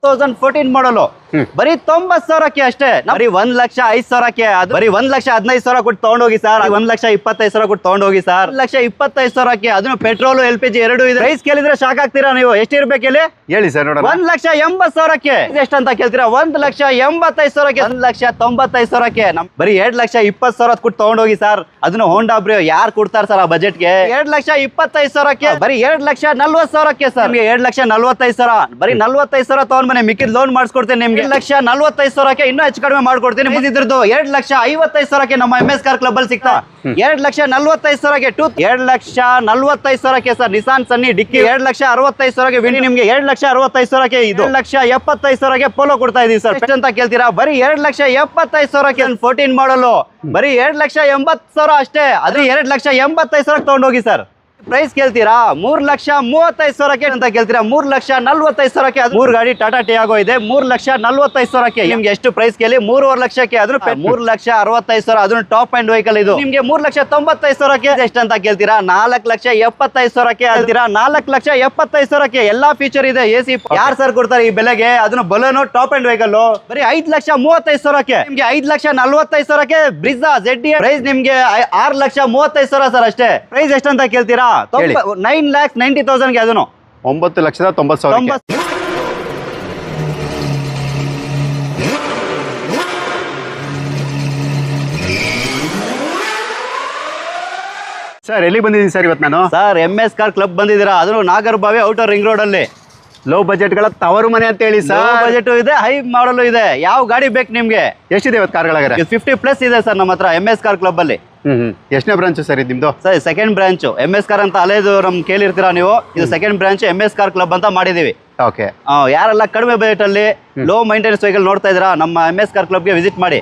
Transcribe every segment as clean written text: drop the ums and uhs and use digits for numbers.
2014 ಮಾಡಲು ಬರೀ 90,000ಕ್ಕೆ ಅಷ್ಟೇ. ಬರೀ 1,05,000ಕ್ಕೆ, ಅದು ಬರೀ 1,15,000 ಕೊಟ್ಟು ತಗೊಂಡೋಗಿ ಸರ್. 1,25,000 ಕೊಟ್ಟು ತಗೊಂಡೋಗಿ ಸರ್. 1,25,000ಕ್ಕೆ, ಅದನ್ನು ಪೆಟ್ರೋಲ್ LPG ಎರಡು ಇದೆ. ಪ್ರೈಸ್ ಕೇಳಿದ್ರೆ ಶಾಕ್ ಆಗ್ತೀರಾ ನೀವು. ಎಷ್ಟಿರ್ಬೇಕು ಹೇಳಿ? ಹೇಳಿ ಸರ್ ನೋಡೋಣ. 1,80,000ಕ್ಕೆ ಎಷ್ಟು ಅಂತ ಕೇಳ್ತೀರಾ? 1,85,000ಕ್ಕೆ, 1,95,000ಕ್ಕೆ. ಬರೀ 2,20,000 ಕೊಟ್ಟು ತಗೊಂಡೋಗಿ ಸರ್. ಅದನ್ನು ಹೋಂಡಾ ಬ್ರಿಯೋ ಯಾರು ಕೊಡ್ತಾರೆ ಸರ್ ಆ ಬಜೆಟ್ಗೆ? 2,25,000ಕ್ಕೆ, ಬರೀ 2,40,000ಕ್ಕೆ ಸರ್. ನಿಮ್ಗೆ 2,45,000, ಬರೀ 45,000 ತಗೊಂಡ್ ಬನ್ನಿ, ಮಿಕ್ಕಿದ್ ಲೋನ್ ಮಾಡಿಸ್ಕೊಡ್ತೀನಿ ನಿಮ್ಗೆ. 2,45,000ಕ್ಕೆ ಇನ್ನೂ ಹೆಚ್ಚು ಕಡಿಮೆ ಮಾಡ್ಕೊಡ್ತೀನಿ. ಇದ್ರದ್ದು 2,55,000ಕ್ಕೆ ನಮ್ಮ MS ಕಾರ್ ಕ್ಲಬ್ ಅಲ್ಲಿ ಸಿಗ್ತಾ. 2,45,000ಕ್ಕೆ 2,45,000ಕ್ಕೆ ಸರ್ ನಿಸಾನ್ ಸನ್ನಿ ಡಿಕ್ಕಿ. 2,65,000ಕ್ಕೆ ವಿನಿ. ನಿಮ್ಗೆ 2,65,000ಕ್ಕೆ ಇದು. 2,75,000ಕ್ಕೆ ಪೋಲೋ ಕೊಡ್ತಾ ಇದೀವಿ ಸರ್. ಎಷ್ಟು ಅಂತ ಕೇಳ್ತೀರಾ? ಬರೀ 2,75,000ಕ್ಕೆ 14 ಮಾಡಲು ಬರೀ 2,80,000 ಅಷ್ಟೇ. ಅದ್ರ 2,85,000ಕ್ಕೆ ತಗೊಂಡೋಗಿ ಸರ್. ಪ್ರೈಸ್ ಕೇಳ್ತೀರಾ? 3,35,000ಕ್ಕೆ ಅಂತ ಕೇಳ್ತೀರಾ? 3,45,000ಕ್ಕೆ. 3 ಗಾಡಿ ಟಾಟಾ ಟಿಯಾಗೋ ಇದೆ. 3,45,000ಕ್ಕೆ. ನಿಮ್ಗೆ ಎಷ್ಟು ಪ್ರೈಸ್ ಕೇಳಿ? 3.5 ಲಕ್ಷಕ್ಕೆ. ಅದ್ರ 3,65,000 ಅದನ್ನು ಟಾಪ್ ಅಂಡ್ ವೆಹಿಕಲ್ ಇದು. ನಿಮ್ಗೆ 3,95,000ಕ್ಕೆ ಎಷ್ಟು ಅಂತ ಕೇಳ್ತೀರಾ? 4,75,000ಕ್ಕೆ ಹೇಳ್ತೀರಾ? 4,75,000ಕ್ಕೆ ಎಲ್ಲಾ ಫೀಚರ್ ಇದೆ. AC ಯಾರು ಸರ್ ಕೊಡ್ತಾರೆ ಈ ಬೆಲೆಗೆ? ಅದನ್ನು ಬಲೂನು ಟಾಪ್ ಅಂಡ್ ವೆಹಿಕಲ್. ಬರೀ 5,35,000ಕ್ಕೆ. ನಿಮ್ಗೆ 5,40,000ಕ್ಕೆ ಬ್ರಿಜಾ ZD ಪ್ರೈಸ್ ನಿಮ್ಗೆ 6,35,000 ಸರ್ ಅಷ್ಟೇ. ಪ್ರೈಸ್ ಎಷ್ಟು ಅಂತ ಕೇಳ್ತೀರಾ? 9,90,000ಗೆ. ಅದನ್ನು 9,90,000. ಸರ್ ಎಲ್ಲಿ ಬಂದಿದ್ದೀನಿ ಸರ್ ಇವತ್ತು ನಾನು? ಸರ್ MS ಕಾರ್ ಕ್ಲಬ್ ಬಂದಿದ್ದೀರಾ. ಅದನ್ನು ನಾಗರಬಾವಿ ಔಟರ್ ರಿಂಗ್ ರೋಡ್ ಅಲ್ಲಿ. ಲೋ ಬಜೆಟ್ಗಳ ತವರು ಮನೆ ಅಂತ ಹೇಳಿ ಸರ್. ಬಜೆಟ್ ಇದೆ, ಹೈ ಮಾಡಲು ಇದೆ. ಯಾವ ಗಾಡಿ ಬೇಕು ನಿಮ್ಗೆ? ಎಷ್ಟಿದೆ ಇವತ್ತು ಕಾರ್ಗಳಾಗ? 50+ ಇದೆ ಸರ್ ನಮ್ಮ ಹತ್ರ MS ಕಾರ್ ಕ್ಲಬ್ ಅಲ್ಲಿ. ಎಷ್ಟನೇ ಬ್ರಾಂಚ್ ಸರ್ ಇದು ನಿಮ್ದು? Sir second branch. MS car ಅಂತ ಹಳೇದು ಕೇಳಿರ್ತೀರಾ ನೀವು. ಇದು second branch MS car club ಅಂತ ಮಾಡಿದೀವಿ. ಓಕೆ. ಯಾರೆಲ್ಲ ಕಡಿಮೆ ಬಜೆಟ್ ಅಲ್ಲಿ ಲೋ ಮೈಂಟೆನೆನ್ಸ್ ವೆಹಿಕಲ್ ನೋಡ್ತಾ ಇದ್ದೀರಾ, ನಮ್ಮ MS ಕಾರ್ ಕ್ಲಬ್ಗೆ ವಿಸಿಟ್ ಮಾಡಿ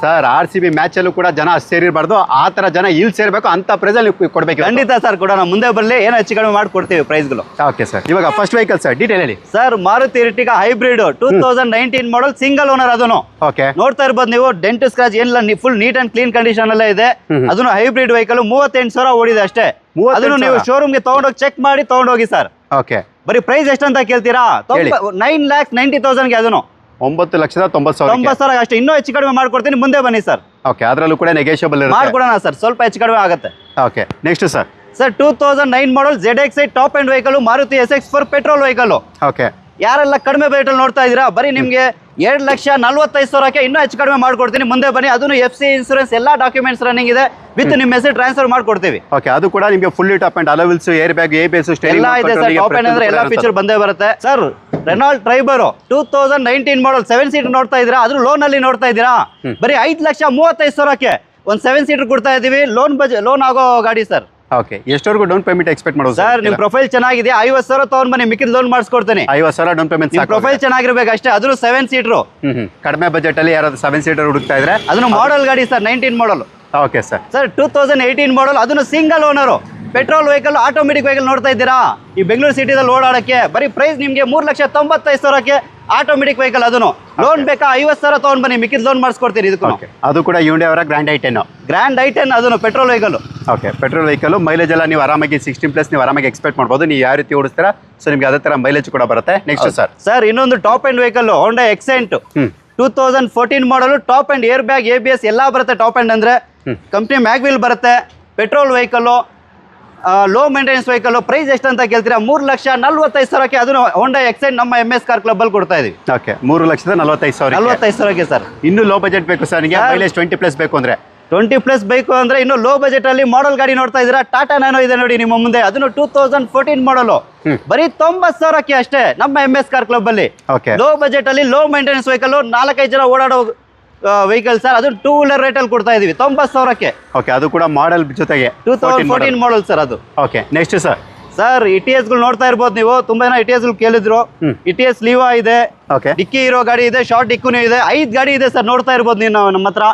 ಸರ್. RCB ಮ್ಯಾಚಲ್ಲೂ ಕೂಡ ಜನ ಸೇರಿರಬಾರ್ದು, ಆ ಥರ ಜನ ಇಲ್ಲಿ ಸೇರಬೇಕು ಅಂತ ಪ್ರೈಸಲ್ಲಿ ಕೊಡಬೇಕು. ಖಂಡಿತ ಸರ್ ಕೊಡೋಣ. ಮುಂದೆ ಬರಲಿ, ಏನೋ ಹೆಚ್ಚು ಕಡಿಮೆ ಮಾಡಿ ಕೊಡ್ತೀವಿ ಪ್ರೈಸ್ಗಳು. Okay sir. ಇವಾಗ ಫಸ್ಟ್ ವೆಹಿಕಲ್ ಸರ್ ಡೀಟೇಲ್ ಹೇಳಿ. Sir Maruti Ertiga hybrid 2019 model single owner. ಅದನ್ನು ಓಕೆ ನೋಡ್ತಾ ಇರ್ಬೋದು ನೀವು. ಡೆಂಟ್ ಸ್ಕ್ರಾಚ್ ಏನಿಲ್ಲ, full neat and clean condition ಅಲ್ಲೇ ಇದೆ. ಅದನ್ನು ಹೈಬ್ರಿಡ್ ವೆಹಿಕಲ್ 38,000 ಓಡಿದೆ ಅಷ್ಟೇ. ಅದನ್ನು ನೀವು ಶೋರೂಮ್ಗೆ ತಗೊಂಡೋಗಿ ಚೆಕ್ ಮಾಡಿ ತಗೊಂಡೋಗಿ ಸರ್. ಓಕೆ. ಬರೀ ಪ್ರೈಸ್ ಎಷ್ಟು ಅಂತ ಕೇಳ್ತೀರಾ? 9,90,000ಗೆ. ಅದನ್ನು 9,90,000 ಅಷ್ಟೇ. ಇನ್ನೂ ಹೆಚ್ಚು ಕಡಿಮೆ ಮಾಡ್ಕೊಡ್ತೀನಿ, ಮುಂದೆ ಬನ್ನಿ ಸರ್. ಓಕೆ. ಅದರಲ್ಲೂ ಕೂಡ ನೆಗೋಷಿಯಬಲ್ ಮಾಡ್ಕೊಡೋಣ ಸರ್, ಸ್ವಲ್ಪ ಹೆಚ್ಚು ಕಡಿಮೆ ಆಗುತ್ತೆ. ಓಕೆ. Next sir. ಸರ್ 2009 ಮಾಡಲ್ ZXi top end vehicle, Maruti SX4 petrol vehicle. Okay. ಯಾರೆಲ್ಲ ಕಡಿಮೆ ಬಜೆಟ್ ಅಲ್ಲಿ ನೋಡ್ತಾ ಇದ್ದೀರಾ, ಬರೀ ನಿಮ್ಗೆ 2,45,000ಕ್ಕೆ ಇನ್ನೂ ಹೆಚ್ಚು ಕಡಿಮೆ ಮಾಡ್ಕೊಡ್ತೀನಿ, ಮುಂದೆ ಬನ್ನಿ. ಅದನ್ನು FC ಇನ್ಸೂರೆನ್ಸ್ ಎಲ್ಲ ಡಾಕ್ಯುಮೆಂಟ್ಸ್ ರನ್ನಿಂಗ್ ಇದೆ. ವಿತ್ ನಿಮ್ಮ ಹೆಸರು ಟ್ರಾನ್ಸ್ಫರ್ ಮಾಡ್ಕೊಡ್ತೀವಿ. ಓಕೆ. ಅದು ಕೂಡ ನಿಮಗೆ full top and alloy wheels, air bag, ABS ಎಲ್ಲ ಇದೆ ಸರ್. ಟಾಪ್ ಅಂಡ್ ಅಂದ್ರೆ ಎಲ್ಲ ಫೀಚರ್ ಬಂದೇ ಬರುತ್ತೆ ಸರ್. ರೆನಾಲ್ಟ್ ಟ್ರೈಬರ್ 2019 ಮಾಡಲ್ 7 ಸೀಟರ್ ನೋಡ್ತಾ ಇದ್ದೀರಾ, ಅದ್ರ ಲೋನ್ ಅಲ್ಲಿ ನೋಡ್ತಾ ಇದ್ದೀರಾ. ಬರೀ 5,35,000ಕ್ಕೆ ಒಂದು 7 ಸೀಟರ್ ಕೊಡ್ತಾ ಇದೀವಿ. ಲೋನ್ ಆಗೋ ಗಾಡಿ ಸರ್. ಓಕೆ. ಎಷ್ಟವರೆಗೂ ಡೌನ್ ಪೇಮೆಂಟ್ ಎಕ್ಸ್ಪೆಕ್ಟ್ ಮಾಡೋದು ಸರ್? ನಿಮ್ ಪ್ರೊಫೈಲ್ ಚೆನ್ನಾಗಿದೆ, 50,000 ತಗೊಂಡ್ ಬನ್ನಿ, ಮಿಕ್ಕಿದ ಲೋನ್ ಮಾಡಿಸ್ಕೊಡ್ತೀನಿ. 50,000 ಡೌನ್ ಪೇಮೆಂಟ್. ಪ್ರೊಫೈಲ್ ಚೆನ್ನಾಗಿರ್ಬೇಕು ಅಷ್ಟೇ. ಅದ್ರ 7 ಸೀಟರ್. ಕಡಿಮೆ ಬಜೆಟ್ ಅಲ್ಲಿ ಯಾರಾದ್ರೂ 7 ಸೀಟರ್ ಹುಡುಕ್ತಾ ಇದ್ರೆ ಅದನ್ನು ಮಾಡಲ್ ಗಾಡಿ sir, 19 model. Okay sir. Sir 2018 model, ಅದನ್ನು single owner petrol vehicle, automatic vehicle ನೋಡ್ತಾ ಇದ್ದೀರಾ ಈ ಬೆಂಗಳೂರು ಸಿಟಿದಲ್ಲಿ ಓಡಾಡಕ್ಕೆ. ಬರೀ ಪ್ರೈಸ್ ನಿಮ್ಗೆ 3,95,000ಕ್ಕೆ ಆಟೋಮೆಟಿಕ್ ವೆಹಿಕಲ್. ಅದನ್ನು ಲೋನ್ ಬೇಕಾ? 50,000 ತಗೊಂಡ್ ಬನ್ನಿ, ಮಿಕ್ಕಿದ ಲೋನ್ ಮಾಡಿಸ್ಕೊಡ್ತೀರಿ. ಇದಕ್ಕೂ ಅದು ಕೂಡ Hyundai ಅವರ ಗ್ರ್ಯಾಂಡ್ i10. ಅದನ್ನು petrol vehicle. Okay. Petrol vehicle mileage ಎಲ್ಲ ನೀವು ಆರಾಮಾಗಿ 16+ ನೀವು ಆರಾಮಾಗಿ ಎಕ್ಸ್ಪೆಕ್ಟ್ ಮಾಡ್ಬೋದು. ನೀವು ಯಾವ ರೀತಿ ಓಡಿಸ್ತೀರಾ ಸೊ ನಿಮ್ಗೆ ಅದೇ ತರ ಮೈಲೇಜ್ ಕೂಡ ಬರುತ್ತೆ. Next sir. ಸರ್ ಇನ್ನೊಂದು top end vehicle Honda Accent 2014 model, top end air bag, ABS ಎಲ್ಲ ಬರುತ್ತೆ. ಟಾಪ್ ಅಂಡ್ ಅಂದ್ರೆ ಕಂಪ್ನಿ ಮ್ಯಾಗ್ವಿಲ್ ಬರುತ್ತೆ. Petrol vehicle, low maintenance vehicle. Price ಎಷ್ಟು ಅಂತ ಕೇಳ್ತೀರಾ? 3,45,000ಕ್ಕೆ. ಅದನ್ನು Honda Accent ನಮ್ಮ MS ಕಾರ್ ಕ್ಲಬ್ ಅಲ್ಲಿ ಕೊಡ್ತಾ ಇದೀವಿ. ಓಕೆ. 3,45,000. 45,000ಕ್ಕೆ ಸರ್. ಇನ್ನು ಲೋ ಬಜೆಟ್ ಬೇಕು ಸರ್ ನಿಮಗೆ? ಮೈಲೇಜ್ 20+ ಬೇಕು ಅಂದ್ರೆ? 20+ ಬೇಕು ಅಂದ್ರೆ ಇನ್ನು ಲೋ ಬಜೆಟ್ ಅಲ್ಲಿ ಮಾಡಲ್ ಗಾಡಿ ನೋಡ್ತಾ ಇದ್ದೀರಾ. ಟಾಟಾ ನ್ಯಾನೋ ಇದೆ ನೋಡಿ ನಿಮ್ಮ ಮುಂದೆ. ಅದನ್ನು 2014 ಮಾಡಲ್ ಬರೀ 90,000ಕ್ಕೆ ಅಷ್ಟೇ ನಮ್ಮ MS ಕಾರ್ ಕ್ಲಬ್ ಅಲ್ಲಿ. ಲೋ ಬಜೆಟ್ ಅಲ್ಲಿ ಲೋ ಮೇಂಟೆನೆನ್ಸ್ ವೆಹಿಕಲ್, 4-5 ಜನ ಓಡಾಡೋ ವೆಹಿಕಲ್ ಸರ್. ಅದು 2 ವೀಲರ್ ರೇಟ್ ಅಲ್ಲಿ ಕೊಡ್ತಾ ಇದೀವಿ 90,000ಕ್ಕೆ. ಓಕೆ. ಅದು ಕೂಡ ಮಾಡಲ್ ಜೊತೆಗೆ 2014 ಮಾಡಲ್ ಸರ್ ಅದು. Okay. Next sir. Sir ETS ಗಳು ನೋಡ್ತಾ ಇರ್ಬೋದು ನೀವು. ತುಂಬಾ ಜನ ETS ಗಳು ಕೇಳಿದ್ರು. ETS ಲೀವಾ ಇದೆ, ಡಿಕ್ಕಿ ಇರೋ ಗಾಡಿ ಇದೆ, ಶಾರ್ಟ್ ಡಿಕ್ಕುನು ಇದೆ. 5 ಗಾಡಿ ಇದೆ ಸರ್, ನೋಡ್ತಾ ಇರ್ಬೋದು ನೀವು ನಮ್ಮ ಹತ್ರ.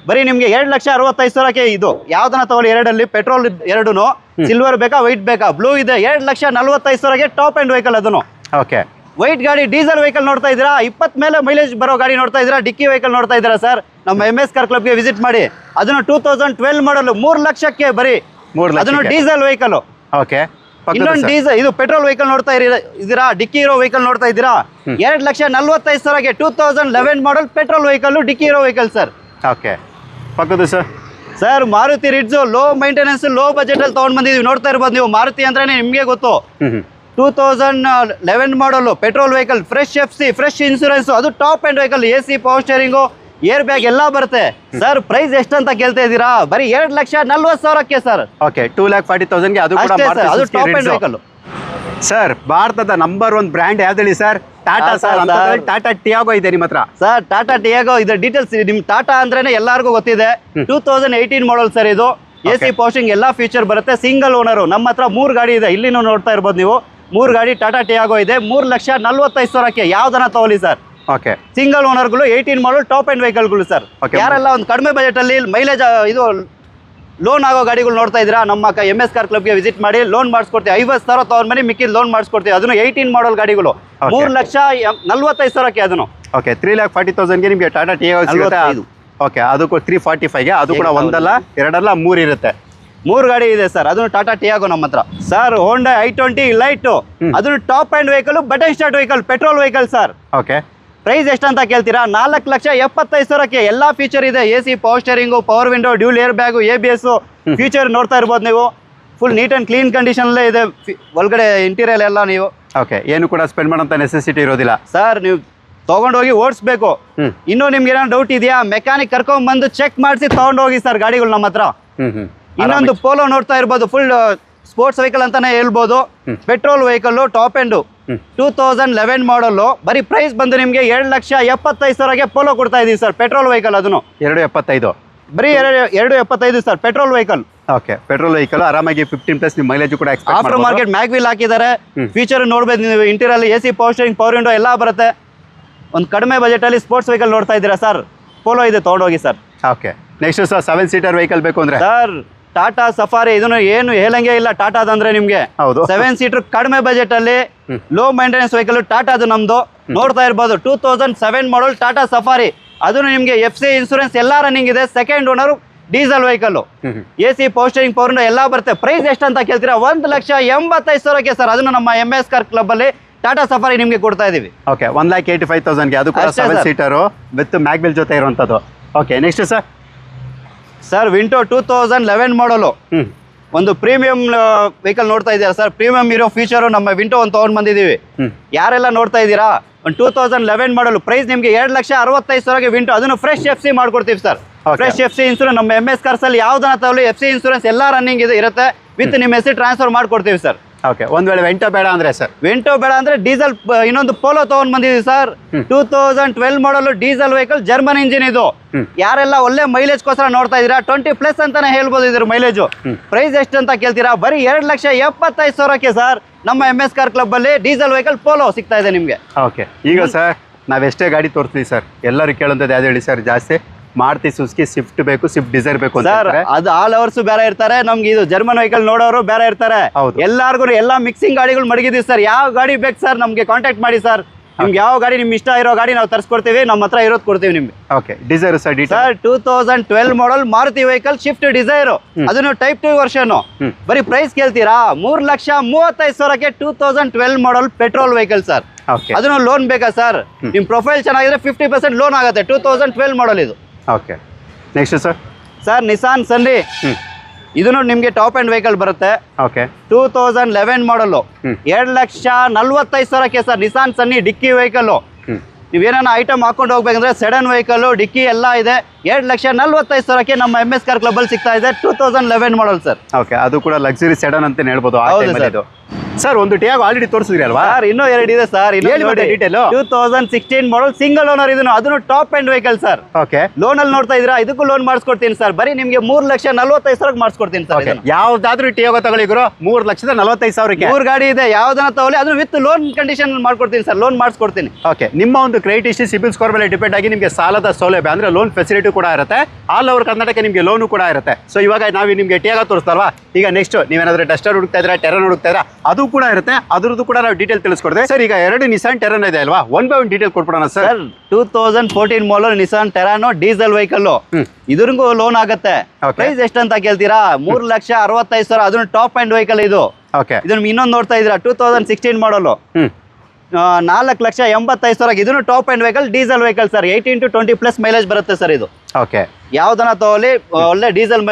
ಬರೀ ನಿಮ್ಗೆ 2,65,000ಕ್ಕೆ ಇದು. ಯಾವ್ದನ್ನ ತಗೊಳ್ಳಿ, ಎರಡಲ್ಲಿ ಪೆಟ್ರೋಲ್ ಎರಡೂನು. ಸಿಲ್ವರ್ ಬೇಕಾ, ವೈಟ್ ಬೇಕಾ? ಬ್ಲೂ ಇದೆ. 2,45,000ಕ್ಕೆ ಟಾಪ್ ಅಂಡ್ ವೆಹಿಕಲ್. ಅದನ್ನು ಓಕೆ. ವೈಟ್ ಗಾಡಿ, ಡೀಸೆಲ್ ವೆಹಿಕಲ್ ನೋಡ್ತಾ ಇದ್ದೀರಾ. 20 ಮೇಲೆ ಮೈಲೇಜ್ ಬರೋ ಗಾಡಿ ನೋಡ್ತಾ ಇದ್ದೀರಾ. ಡಿಕ್ಕಿ ವೆಹಿಕಲ್ ನೋಡ್ತಾ ಇದ್ದೀರಾ ಸರ್. ನಮ್ಮ MS ಕಾರ್ ಕ್ಲಬ್ಗೆ ವಿಸಿಟ್ ಮಾಡಿ. ಅದನ್ನು 2012 ಮಾಡಲು 3 ಲಕ್ಷಕ್ಕೆ ಬರೀ. ಅದನ್ನು ಡೀಸೆಲ್ ವೆಹಿಕಲ್. ಓಕೆ. ಇನ್ನೊಂದು ಡೀಸೆಲ್ ಇದು ಪೆಟ್ರೋಲ್ ವೆಹಿಕಲ್ ನೋಡ್ತಾ ಇದೀರಾ, ಡಿಕ್ಕಿ ಇರೋ ವೆಹಿಕಲ್ ನೋಡ್ತಾ ಇದ್ದೀರಾ, 2,45,000ಗೆ 2011 ಮಾಡಲ್ ಪೆಟ್ರೋಲ್ ವೆಹಿಕಲ್, ಡಿಕ್ಕಿ ಇರೋ ವೆಹಿಕಲ್ ಸರ್. ಓಕೆ, ಪಕ್ಕದ್ದು sir. Sir Maruti Ritz low maintenance low budget ಅಲ್ಲಿ ತಗೊಂಡ್ ಬಂದಿದ್ದೀವಿ. ನೋಡ್ತಾ ಇರ್ಬೋದು ನೀವು, ಮಾರುತಿ ಅಂದ್ರೆ ನಿಮ್ಗೆ ಗೊತ್ತು. 2011 model petrol vehicle, fresh FC, fresh insurance, ಅದು top end vehicle, AC, power steering, air bag ಎಲ್ಲ ಬರುತ್ತೆ. ಸರ್ ಪ್ರೈಸ್ ಎಷ್ಟಂತ ಕೇಳ್ತಾ ಇದ್ದೀರಾ? ಬರೀ 2,40,000ಕ್ಕೆ ಸರ್. ಓಕೆ, 2,40,000ಗೆ ಅದು ಕೂಡ ಅಷ್ಟೇ ಸರ್, ಅದು ಟಾಪ್ ಎಂಡ್ ವೆಹಿಕಲ್. ಸರ್ ಭಾರತದ ನಂಬರ್ 1 ಬ್ರ್ಯಾಂಡ್ ಯಾವ್ದು ಹೇಳಿ sir? Tata sir. Tata Tiago ಇದೆ ನಿಮ್ಮ ಹತ್ರ ಸರ್. ಟಾಟಾ ಟಿಯಾಗೋ ಇದ್ರ ಡೀಟೇಲ್ಸ್ ನಿಮ್ ಟಾಟಾ ಅಂದ್ರೇನೆ ಎಲ್ಲರಿಗೂ ಗೊತ್ತಿದೆ. 2018 ಮಾಡಲ್ ಸರ್ ಇದು. AC ಪೋಸ್ಟಿಂಗ್ ಎಲ್ಲ ಫೀಚರ್ ಬರುತ್ತೆ. Single owner. ನಮ್ಮ ಹತ್ರ 3 ಗಾಡಿ ಇದೆ, ಇಲ್ಲಿ ನೋಡ್ತಾ ಇರ್ಬೋದು ನೀವು. 3 ಗಾಡಿ ಟಾಟಾ ಟಿಯಾಗೋ ಇದೆ. 3,45,000ಕ್ಕೆ ಯಾವ್ದನ್ನ ತಗೊಳ್ಳಿ ಸರ್. ಓಕೆ, ಸಿಂಗಲ್ ಓನರ್ಗಳು 18 ಮಾಡಲ್ ಟಾಪ್ ಎಂಡ್ ವೆಹಿಕಲ್ಗಳು ಸರ್. ಯಾರೆಲ್ಲ ಒಂದು ಕಡಿಮೆ ಬಜೆಟ್ ಅಲ್ಲಿ ಮೈಲೇಜ್ ಇದು ಲೋನ್ ಆಗೋ ಗಾಡಿಗಳು ನೋಡ್ತಾ ಇದ್ದೀರಾ, ನಮ್ಮ MS ಕಾರ್ ಕ್ಲಬ್ಗೆ ವಿಸಿಟ್ ಮಾಡಿ ಲೋನ್ ಮಾಡಿಸ್ಕೊಡ್ತೀವಿ. 50,000 ತಗೊಂಡ್ ಬನ್ನಿ, ಮಿಕ್ಕಿದ ಲೋನ್ ಮಾಡಿಸ್ಕೊಡ್ತೀವಿ. ಅದನ್ನು 18 ಮಾಡಲ್ ಗಾಡಿಗಳು 3,45,000ಕ್ಕೆ ಅದನ್ನು. ಓಕೆ, 3,40,000ಗೆ ನಿಮಗೆ ಟಾಟಾ ಟಿಯಾಗೋ ಸಿಗುತ್ತೆ. ಓಕೆ, ಅದು 345ಗೆ ಅದು ಕೂಡ ಒಂದಲ್ಲ ಎರಡಲ್ಲ 3 ಇರುತ್ತೆ. 3 ಗಾಡಿ ಇದೆ ಸರ್. ಅದನ್ನು ಟಾಟಾ ಟಿಯಾಗೋ ನಮ್ಮ ಹತ್ರ ಸರ್. ಹೋಂಡಾ i20 ಲೈಟ್, ಅದನ್ನು top end vehicle, button start vehicle, petrol vehicle sir. Okay, price ಎಷ್ಟಂತ ಕೇಳ್ತೀರಾ? 4,75,000ಕ್ಕೆ ಎಲ್ಲ ಫೀಚರ್ ಇದೆ. AC, power steering, power window, dual air bag, ABS feature ನೋಡ್ತಾ ಇರ್ಬೋದು ನೀವು. ಫುಲ್ ನೀಟ್ ಅಂಡ್ ಕ್ಲೀನ್ ಕಂಡೀಷನಲ್ಲೇ ಇದೆ ಒಳಗಡೆ ಇಂಟೀರಿಯರ್ ಎಲ್ಲ ನೀವು. ಓಕೆ, ಏನು ಕೂಡ ಸ್ಪೆಂಡ್ ಮಾಡೋಂಥ ನೆಸೆಸಿಟಿ ಇರೋದಿಲ್ಲ ಸರ್. ನೀವು ತೊಗೊಂಡೋಗಿ ಓಡಿಸ್ಬೇಕು. ಇನ್ನೂ ನಿಮ್ಗೆ ಏನೋ ಡೌಟ್ ಇದೆಯಾ? ಮೆಕ್ಯಾನಿಕ್ ಕರ್ಕೊಂಡ್ ಬಂದು ಚೆಕ್ ಮಾಡಿಸಿ ತೊಗೊಂಡೋಗಿ ಸರ್ ಗಾಡಿಗಳು ನಮ್ಮ ಹತ್ರ. ಇನ್ನೊಂದು ಪೋಲೋ ನೋಡ್ತಾ ಇರ್ಬೋದು, ಫುಲ್ ಸ್ಪೋರ್ಟ್ಸ್ ವೆಹಿಕಲ್ ಅಂತಾನೆ ಹೇಳ್ಬೋದು. ಪೆಟ್ರೋಲ್ ವೆಹಿಕಲ್, ಟಾಪ್ ಎಂಡು, 2011 ಮಾಡಲು. ಬರೀ ಪ್ರೈಸ್ ಬಂದು ನಿಮಗೆ 2,75,000ಗೆ ಪೋಲೋ ಕೊಡ್ತಾ ಇದೀವಿ ಸರ್. ಪೆಟ್ರೋಲ್ ವೆಹಿಕಲ್ ಅದನ್ನು 2.75, ಬರೀ 2.75 sir. Petrol vehicle. Okay, petrol vehicle ಆರಾಮಾಗಿ 15+ ನಿಮ್ಮ ಮೈಲೇಜ್ ಕೂಡ ಆಫ್ಟರ್ ಮಾರ್ಕೆಟ್ ಮ್ಯಾಗ್ವಿಲ್ ಹಾಕಿದ್ದಾರೆ. ಫೀಚರ್ ನೋಡ್ಬೋದು ನೀವು. Interior AC, power steering, power window ಎಲ್ಲ ಬರುತ್ತೆ. ಒಂದು ಕಡಿಮೆ ಬಜೆಟ್ ಅಲ್ಲಿ ಸ್ಪೋರ್ಟ್ಸ್ ವೆಹಿಕಲ್ ನೋಡ್ತಾ ಇದ್ದೀರಾ ಸರ್, ಪೋಲೋ ಇದೆ, ತೊಗೊಂಡೋಗಿ sir. Okay, next sir 7 seater vehicle ಬೇಕು ಅಂದ್ರೆ ಸರ್ ಟಾಟಾ ಸಫಾರಿ. ಇದನ್ನು ಏನು ಹೇಳಂಗೆ ಇಲ್ಲ ಟಾಟಾದಂದ್ರೆ ನಿಮ್ಗೆ. ಹೌದು, 7 ಸೀಟರ್ ಕಡಿಮೆ ಬಜೆಟ್ ಅಲ್ಲಿ ಲೋ ಮೈಂಟೆನೆನ್ಸ್ ವೆಹಿಕಲ್ ಟಾಟಾದು ನಮ್ದು. ನೋಡ್ತಾ ಇರ್ಬೋದು 2007 ಮಾಡಲ್ ಟಾಟಾ ಸಫಾರಿ. ಅದನ್ನು ನಿಮ್ಗೆ FC ಇನ್ಸೂರೆನ್ಸ್ ಎಲ್ಲ ರನ್ನಿಂಗ್ ಇದೆ. Second owner, diesel vehicle, AC, power steering, power window ಎಲ್ಲ ಬರುತ್ತೆ. ಪ್ರೈಸ್ ಎಷ್ಟಂತ ಕೇಳ್ತೀರಾ? 1,85,000ಕ್ಕೆ ಸರ್. ಅದನ್ನು ನಮ್ಮ MS ಕಾರ್ ಕ್ಲಬ್ ಅಲ್ಲಿ ಟಾಟಾ ಸಫಾರಿ ನಿಮ್ಗೆ ಕೊಡ್ತಾ ಇದೀವಿ. ಓಕೆ, 1,85,000ಗೆ ಅದು ಕೂಡ 7 ಸೀಟರು ವಿತ್ ಮ್ಯಾಗ್ವಿಲ್ ಜೊತೆ ಇರುವಂಥದ್ದು. Okay, next sir. ಸರ್ ವಿಂಟೋ 2011 ಮಾಡಲು ಒಂದು ಪ್ರೀಮಿಯಂ ವೆಹಿಕಲ್ ನೋಡ್ತಾ ಇದ್ದೀರಾ ಸರ್. ಪ್ರೀಮಿಯಂ ಇರೋ ಫೀಚರು ನಮ್ಮ ವಿಂಟೋ ಒಂದು ತೊಗೊಂಡು ಬಂದಿದ್ದೀವಿ. ಯಾರೆಲ್ಲ ನೋಡ್ತಾ ಇದ್ದೀರಾ? ಒಂದು 2011 ಮಾಡಲು. ಪ್ರೈಸ್ ನಿಮಗೆ 2,65,000ಗೆ ವಿಂಟೋ, ಅದನ್ನು ಫ್ರೆಶ್ FC ಮಾಡ್ಕೊಡ್ತೀವಿ ಸರ್. ಫ್ರೆಶ್ FC ಇನ್ಸೂರೆನ್ಸ್ ನಮ್ಮ MS ಕಾರ್ಸ್ ಅಲ್ಲಿ ಯಾವ್ದನ್ನ ತಗೊಳ್ಳಿ FC ಇನ್ಸೂರೆನ್ಸ್ ಎಲ್ಲ ರನ್ನಿಂಗ್ ಇರುತ್ತೆ. ವಿತ್ ನಿಮ್ಮ ಹೆಸರು ಟ್ರಾನ್ಸ್ಫರ್ ಮಾಡ್ಕೊಡ್ತೀವಿ ಸರ್. ಓಕೆ, ಒಂದ್ ವೇಳೆ ವೆಂಟೋ ಬೇಡ ಅಂದ್ರೆ ಸರ್? ವೆಂಟೋ ಬೇಡ ಅಂದ್ರೆ ಡೀಸೆಲ್ ಇನ್ನೊಂದು ಪೋಲೋ ತಗೊಂಡ್ ಬಂದಿದ್ದೀವಿ ಸರ್. 2012 ಮಾಡಲು ಡೀಸೆಲ್ ವೆಹಿಕಲ್, ಜರ್ಮನ್ ಇಂಜಿನ್ ಇದು. ಯಾರೆಲ್ಲ ಒಳ್ಳೆ ಮೈಲೇಜ್ ಗೋಸ್ಕರ ನೋಡ್ತಾ ಇದೀರಾ, 20+ ಅಂತಾನೆ ಹೇಳ್ಬೋದು ಇದ್ರ ಮೈಲೇಜು. ಪ್ರೈಸ್ ಎಷ್ಟು ಅಂತ ಕೇಳ್ತೀರಾ? ಬರೀ 2,75,000ಕ್ಕೆ ಸರ್. ನಮ್ಮ MS ಕಾರ್ ಕ್ಲಬ್ ಅಲ್ಲಿ ಡೀಸೆಲ್ ವೆಹಿಕಲ್ ಪೋಲೋ ಸಿಗ್ತಾ ಇದೆ ನಿಮ್ಗೆ. ಓಕೆ, ಈಗ ಸರ್ ನಾವೆಷ್ಟೇ ಗಾಡಿ ತೋರಿಸ್ತೀವಿ ಸರ್, ಎಲ್ಲರೂ ಕೇಳೋಂಥದ್ದು ಯಾವ್ದು ಹೇಳಿ ಸರ್? ಜಾಸ್ತಿ ಮಾರುತಿ ಸುಜುಕಿ ಸ್ವಿಫ್ಟ್ ಬೇಕು, ಸ್ವಿಫ್ಟ್ ಡಿಸೈರ್ ಬೇಕು ಸರ್. ಅದು ಆಲ್ ಅವರ್ಸ್ ಬೇರೆ ಇರ್ತಾರೆ, ನಮ್ಗೆ ಇದು ಜರ್ಮನ್ ವೆಹಿಕಲ್ ನೋಡೋರು ಬೇರೆ ಇರ್ತಾರೆ. ಎಲ್ಲಾರ್ಗು ಎಲ್ಲ ಮಿಕ್ಸಿಂಗ್ ಗಾಡಿಗಳು ಮಡಗಿದೀವಿ ಸರ್. ಯಾವ ಗಾಡಿ ಬೇಕು ಸರ್ ನಮ್ಗೆ ಕಾಂಟ್ಯಾಕ್ಟ್ ಮಾಡಿ ಸರ್. ನಿಮ್ಗೆ ಯಾವ ಗಾಡಿ ನಿಮ್ಗೆ ಇಷ್ಟ ಇರೋ ಗಾಡಿ ನಾವು ತರಿಸ್ಕೊಡ್ತೀವಿ. ನಮ್ಮ ಹತ್ರ ಇರೋದು ಕೊಡ್ತೀವಿ ನಿಮ್ಗೆ. Okay, Dzire sir. ಸರ್ 2012 ಮಾಡಲ್ ಮಾರುತಿ ವೆಹಿಕಲ್, ಶಿಫ್ಟ್ ಡಿಸೈರ್, ಅದನ್ನು ಟೈಪ್ 2 ವರ್ಷನ್. ಬರೀ ಪ್ರೈಸ್ ಕೇಳ್ತೀರಾ? 3,35,000ಕ್ಕೆ 2012 ಮಾಡಲ್ ಪೆಟ್ರೋಲ್ ವೆಹಿಕಲ್ ಸರ್. ಅದನ್ನು ಲೋನ್ ಬೇಕಾ ಸರ್? ನಿಮ್ ಪ್ರೊಫೈಲ್ ಚೆನ್ನಾಗಿದ್ರೆ 50% ಲೋನ್ ಆಗುತ್ತೆ. 2012 ಮಾಡಲ್ ಇದು. Okay, next sir. Sir Nissan ಸನ್ನಿ, ಇದನ್ನು ನಿಮಗೆ ಟಾಪ್ ಎಂಡ್ ವೆಹಿಕಲ್ ಬರುತ್ತೆ. ಓಕೆ, 2011 ಮಾಡಲು, 2,45,000ಕ್ಕೆ ಸರ್. ನಿಸಾನ್ ಸನ್ನಿ ಡಿಕ್ಕಿ ವೆಹಿಕಲ್. ನೀವೇನ ಐಟಮ್ ಹಾಕೊಂಡು ಹೋಗ್ಬೇಕಂದ್ರೆ ಸೆಡನ್ ವೆಹಿಕಲ್, ಡಿಕ್ಕಿ ಎಲ್ಲ ಇದೆ. 2,45,000ಕ್ಕೆ ನಮ್ಮ MS ಕಾರ್ ಕ್ಲಬ್ ಅಲ್ಲಿ ಸಿಗ್ತಾ ಇದೆ. 2011 ಮಾಡಲ್ ಸರ್. ಓಕೆ, ಅದು ಕೂಡ ಲಕ್ಸುರಿ ಸೆಡನ್ ಅಂತ ಹೇಳ್ಬೋದು. ಸರ್ ಒಂದು ಟಿಯಾಗೋ ಆಲ್ರೆಡಿ ತೋರಿಸಿದ್ರಿ ಅಲ್ವಾ ಸರ್? ಇನ್ನೂ 2 ಇದೆ ಸರ್. ಡೀಟೇಲ್ 2016 ಮಾಡಲ್ ಸಿಂಗಲ್ ಓನರ್, ಇದನ್ನು ಅದನ್ನು top end vehicle sir. Okay, loan ಅಲ್ಲಿ ನೋಡ್ತಾ ಇದ್ರಾ? ಇದಕ್ಕೂ ಲೋನ್ ಮಾಡಿಸ್ಕೊಡ್ತೀನಿ ಸರ್. ಬರೀ ನಿಮ್ಗೆ 3,45,000ಕ್ಕೆ ಮಾಡಿಸ್ಕೊಡ್ತೀನಿ ಸರ್. ಯಾವ್ದಾದ್ರು ಟಿಯಾಗೋ ತಗೊಳ್ಳಿ ಗುರು, 3,45,000ಕ್ಕೆ 3 ಗಾಡಿ ಇದೆ. ಯಾವ್ದನ್ನ ತಗೊಳ್ಳಿ ಅದನ್ನು ವಿತ್ ಲೋನ್ ಕಂಡೀಷನ್ ಮಾಡ್ಕೊಡ್ತೀನಿ ಸರ್. ಲೋನ್ ಮಾಡಿಸ್ಕೊಡ್ತೀನಿ. ಓಕೆ, ನಿಮ್ಮ ಒಂದು ಕ್ರೆಡಿಟ್ ಹಿಸ್ಟ್ರಿ, ಸಿಬಿಲ್ ಸ್ಕೋರ್ ಮೇಲೆ ಡಿಪೆಂಡ್ ಆಗಿ ನಿಮಗೆ ಸಾಲದ ಸೌಲಭ್ಯ ಅಂದ್ರೆ ಲೋನ್ ಫೆಸಿಲಿಟಿ ಕೂಡ ಇರುತ್ತೆ. ಆಲ್ ಓವರ್ ಕರ್ನಾಟಕ ನಿಮಗೆ ಲೋನು ಕೂಡ ಇರುತ್ತೆ. ಸೊ ಇವಾಗ ನಾವು ನಿಮಗೆ ಟಿಯಾಗೋ ತೋರಿಸ್ತಲ್ವಾ? ಈಗ ನೆಕ್ಸ್ಟ್ ನೀವೇನಾದ್ರೂ ಡಸ್ಟರ್ ಹುಡುಕ್ತಾ ಇದ್ರೆ, ಟೆರನ್ ಹುಡುಕ್ತಾ ಇದ್ರೆ, ಅದು ಕೂಡ ಇರುತ್ತೆ, ಅದ್ರದ್ದು ಕೂಡ ನಾವು ಡೀಟೇಲ್ ತಿಳಿಸ್ಕೊಡ್ತೇವೆ ಸರ್. ಈಗ 2 ನಿಸಾನ್ ಟೆರಾನೋ ಇದೆ ಅಲ್ವಾ, 1 by 1 ಡೀಟೇಲ್ ಕೊಟ್ಬಿಡೋಣ sir. Sir 2014 model Nissan Terrano diesel vehicle, ಇದ್ರಿಗೂ ಲೋನ್ ಆಗುತ್ತೆ. ಪ್ರೈಸ್ ಎಷ್ಟಂತ ಕೇಳ್ತೀರಾ? 3,65,000. ಅದನ್ನು ಟಾಪ್ ಅಂಡ್ ವೆಹಿಕಲ್ ಇದು. ಓಕೆ, ಇದನ್ನ ಇನ್ನೊಂದು ನೋಡ್ತಾ ಇದ್ದೀರಾ 2016 ಮಾಡಲು, 4,85,000. ಇದನ್ನು top end vehicle, diesel vehicle sir. 18 to 20+ mileage ಬರುತ್ತೆ ಸರ್ ಇದು. ಓಕೆ, ಯಾವ್ದನ್ನ ತಗೊಳ್ಳಿ ಒಳ್ಳೆ ಡೀಸೆಲ್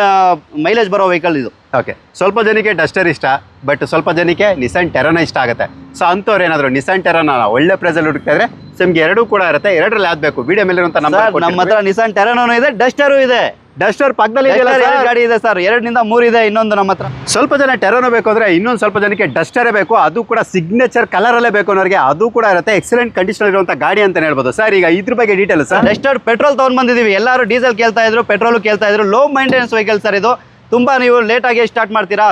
ಮೈಲೇಜ್ ಬರೋ ವೆಹಿಕಲ್ ಇದು. ಓಕೆ, ಸ್ವಲ್ಪ ಜನಕ್ಕೆ ಡಸ್ಟರ್ ಇಷ್ಟ, ಬಟ್ ಸ್ವಲ್ಪ ಜನಕ್ಕೆ ನಿಸಾನ್ ಟೆರಾನೋ ಇಷ್ಟ ಆಗುತ್ತೆ. ಸೊ ಅಂಥವ್ರು ಏನಾದ್ರು ನಿಸಾನ್ ಟೆರಾನೋ ಒಳ್ಳೆ ಪ್ರೈಸಲ್ಲಿ ಹುಡುಕ್ತಾ ಇದ್ರೆ ನಿಮ್ಗೆ 2 ಕೂಡ ಇರುತ್ತೆ. 2ರಲ್ಲಿ ಯಾವ್ದು ಬೇಕು? ವಿಡಿಯೋ ಮೇಲೆ ಇರುವಂತ ನಮ್ಮ ಹತ್ರ ನಿಸಾನ್ ಟೆರಾನೋನು ಇದೆ, ಡಸ್ಟರು ಇದೆ. ಡಸ್ಟರ್ ಪಕ್ಕದಲ್ಲಿ ಗಾಡಿ ಇದೆ ಸರ್, 2 ನಿಂದ 3 ಇದೆ ಇನ್ನೊಂದು ನಮ್ಮ ಹತ್ರ. ಸ್ವಲ್ಪ ಜನ ಟೆರಾನೋ ಬೇಕು ಅಂದ್ರೆ, ಇನ್ನೊಂದು ಸ್ವಲ್ಪ ಜನಕ್ಕೆ ಡಸ್ಟರೇ ಬೇಕು, ಅದು ಕೂಡ ಸಿಗ್ನೇಚರ್ ಕಲರ್ ಅಲ್ಲೇ ಬೇಕು ಅನ್ನೋರಿಗೆ ಅದು ಕೂಡ ಇರುತ್ತೆ. ಎಕ್ಸಲೆಂಟ್ ಕಂಡೀಷನ್ ಇರುವಂತ ಗಾಡಿ ಅಂತ ಹೇಳ್ಬೋದು ಸರ್. ಈಗ ಇದ್ರ ಬಗ್ಗೆ ಡೀಟೇಲ್ ಸರ್. ಡಸ್ಟರ್ ಪೆಟ್ರೋಲ್ ತಗೊಂಡ್ ಬಂದಿದೀವಿ. ಎಲ್ಲರೂ ಡೀಸೆಲ್ ಕೇಳ್ತಾ ಇದ್ರು, ಪೆಟ್ರೋಲ್ ಕೇಳ್ತಾ ಇದ್ರು. ಲೋ ಮೈಂಟೆನೆನ್ಸ್ ವೆಹಿಕಲ್ ಸರ್ ಇದು. ತುಂಬಾ ನೀವು ಲೇಟ್ ಆಗಿ ಸ್ಟಾರ್ಟ್ ಮಾಡ್ತೀರಾ,